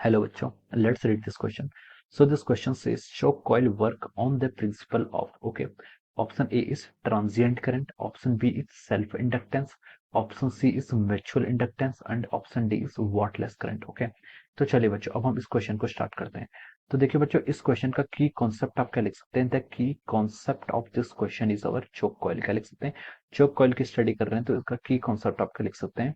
Hello बच्चों, let's read this question. So this question says shock coil work on the principle of, okay, option A is transient current, option B is self inductance, option C is mutual inductance and option D is wattless current. okay, तो चलिए बच्चों अब हम इस question को start करते हैं. तो देखिए बच्चों इस क्वेश्चन का की कॉन्सेप्ट आप क्या लिख सकते हैं. The key concept of this question is our choke coil. क्या लिख सकते हैं? चोक कॉइल की स्टडी कर रहे हैं तो इसका की कॉन्सेप्ट आप क्या लिख सकते हैं?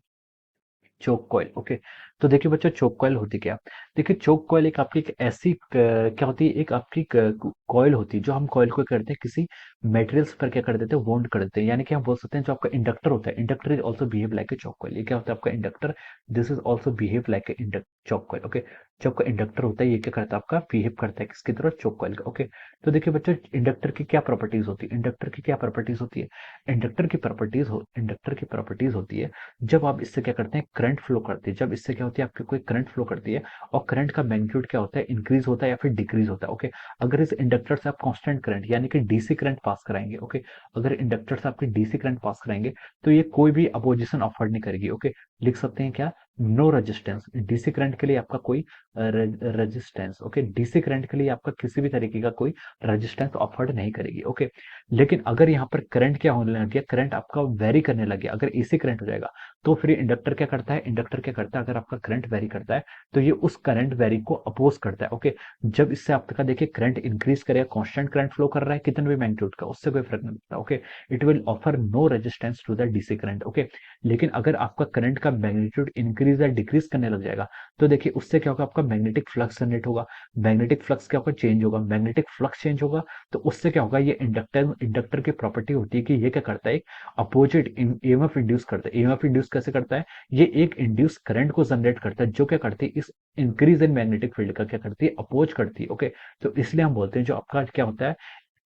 चोक कॉइल. ओके, तो देखिए बच्चों चोक कॉइल होती क्या? देखिए चोक कॉइल एक आपकी एक ऐसी क्या होती है, एक आपकी कॉइल होती है जो हम कॉइल को करते हैं किसी मटेरियल्स पर क्या कर देते हैं, वोंड कर देते हैं. यानी कि हम बोल सकते हैं जो आपका इंडक्टर होता है, inductor is also behave like a choke coil. ये क्या होता है आपका inductor? This is also behave like a choke coil. Okay, जो आपका इंडक्टर होता है ये क्या करता है, आपका बिहेव करता है किसकी तरह? चोक कॉइल का. ओके, तो देखिए बच्चों इंडक्टर की क्या प्रॉपर्टीज होती है, इंडक्टर की क्या प्रॉपर्टीज होती है? इंडक्टर की प्रॉपर्टीज होती है जब आप इससे क्या करते हैं, करंट फ्लो करती है. जब इससे क्या होती है, आपकी कोई करंट फ्लो करती है और करंट का मैग्नीट्यूड क्या होता है, इंक्रीज होता है या फिर डिक्रीज होता है. ओके, अगर इस इंडक्टर से आप कांस्टेंट करंट यानी कि डीसी करंट पास कराएंगे. ओके, अगर इंडक्टर से आपकी डीसी करंट पास कराएंगे तो ये कोई भी अपोजिशन ऑफर नहीं करेगी. ओके, लिख सकते हैं क्या? No resistance. डीसी करंट के लिए आपका कोई रेजिस्टेंस, ओके, डीसी करंट के लिए आपका किसी भी तरीके का कोई रेजिस्टेंस ऑफर्ड नहीं करेगी. ओके, लेकिन अगर यहाँ पर करंट क्या होने लग गया, करंट आपका वेरी करने लग गया, अगर एसी करंट हो जाएगा तो फिर इंडक्टर क्या करता है, इंडक्टर क्या करता है, अगर आपका करंट वेरी करता है तो ये उस करंट वेरी को अपोज करता है. ओके, जब इससे आपका देखिए करंट इंक्रीज करेगा, कांस्टेंट करंट फ्लो कर रहा है कितने भी मैग्नीट्यूड का, उससे कोई फर्क नहीं पड़ता. Okay, it will offer no resistance to the DC current. Okay, लेकिन अगर आपका करंट का मैग्नीट्यूड इंक्रीज या डिक्रीज करने लग जाएगा तो देखिए उससे क्या होगा, आपका मैग्नेटिक फ्लक्स जनरेट होगा. मैग्नेटिक फ्लक्स क्या होगा, चेंज होगा. मैग्नेटिक फ्लक्स चेंज होगा तो उससे क्या होगा, ये इंडक्टर की प्रॉपर्टी होती है कि ये क्या करता है, अपोजिट ईएमएफ इंड्यूस करता है. ईएमएफ इंड्यूस कैसे करता है? ये एक इंड्यूस करंट को जनरेट करता है जो क्या करती है, इस इंक्रीज इन मैग्नेटिक फील्ड का क्या करती है, अपोज करती है. ओके, तो इसलिए हम बोलते हैं जो आपका क्या होता है,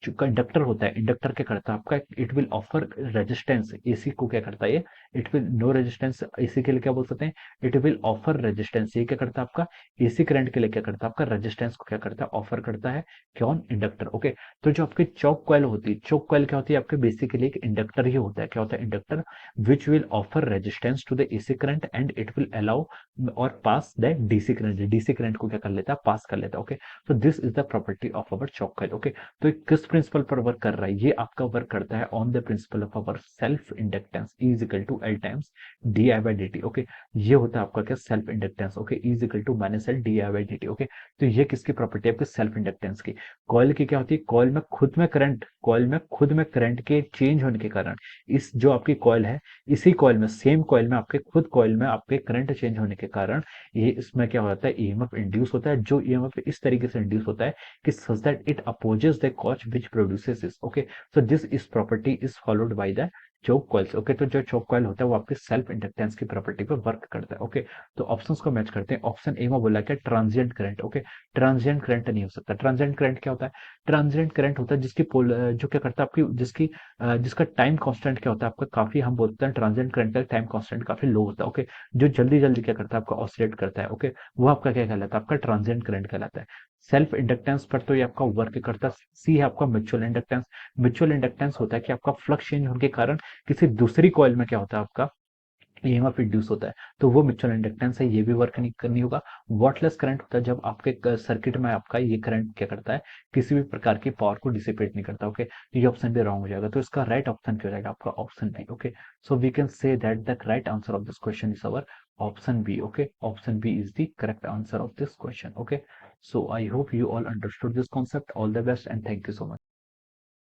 जो कंडक्टर होता है, इंडक्टर क्या करता है आपका, it will offer resistance. AC को क्या करता है ये, it will no resistance. AC के लिए क्या बोल सकते हैं, इट विल ऑफर रेजिस्टेंस. ये क्या करता है आपका, एसी करंट के लिए क्या करता है, आपका रेजिस्टेंस को क्या करता है, ऑफर करता है. कौन? इंडक्टर. ओके, तो जो आपकी चौक कॉइल होती है, चौक कॉइल क्या होती है आपके, बेसिकली एक इंडक्टर ही होता है. क्या होता है? Inductor which will offer resistance to the AC current and it will allow और pass the DC current. DC current को क्या कर लेता है, पास कर लेता है. ओके, तो this is the property of our Chowk coil. Okay, तो ये किस प्रिंसिपल पर वर्क कर रहा है, ये आपका वर्क करता है on the principle of our self inductance is equal to L times D I by D T. Okay, ये होता है आपका क्या, self inductance. Okay, is equal to minus L D I by D T. Okay, तो ये किसकी property है, आपके सेल्फ इंडक्टेंस की. कॉइल की क्या होती है, कॉइल में खुद में करंट के चेंज होने के कारण, इस जो आपकी कॉइल है, इसी कॉइल में, सेम कॉइल में आपके खुद कॉइल में आपके करंट चेंज होने के कारण ये इसमें क्या होता है, ईएमएफ इंड्यूस होता है. जो ईएमएफ इस तरीके से इंड्यूस होता है कि such that it opposes the coach which produces this. Okay, so this is property is followed by the choke coils. Okay, तो जो choke coil होता है वो आपके सेल्फ इंडक्टेंस की प्रॉपर्टी पे वर्क करता है. ओके, तो ऑप्शंस को मैच करते हैं. ऑप्शन ए में बोला क्या, transient current. Okay, transient current नहीं हो सकता. ट्रांजिएंट करंट क्या होता है? ट्रांजिएंट करंट होता है जिसकी जो क्या करता है आपकी, जिसका टाइम कांस्टेंट क्या होता है आपका, काफी हम बोलते हैं ट्रांजिएंट करंट का टाइम कांस्टेंट काफी लो होता है. ओके, जो जल्दी जल्दी क्या करता है आपका, ऑसिलेट करता है. ओके, वो आपका क्या कहलाता है, आपका ट्रांजिएंट करंट कहलाता है. सेल्फ इंडक्टेंस पर तो ये आपका वर्क करता है. सी है आपका म्यूचुअल इंडक्टेंस. म्यूचुअल इंडक्टेंस होता है कि आपका फ्लक्स चेंज होने के कारण किसी दूसरी कॉइल में क्या होता है, आपका ईएमएफ इंड्यूस होता है, तो वो म्यूचुअल इंडक्टेंस है, ये भी वर्क नहीं करनी होगा. वॉटलेस करंट होता है जब आपके सर्किट में आपका ये करंट क्या करता है, किसी भी प्रकार की पावर को डिसिपेट नहीं करता. ओके, तो ये ऑप्शन भी रॉन्ग हो जाएगा, तो इसका राइट ऑप्शन क्या हो जाएगा, आपका option B. Okay, so we can say that the right answer of this question is our option B. Okay, option B is the correct answer of this question. Okay, so I hope you all understood this concept. All the best and thank you so much.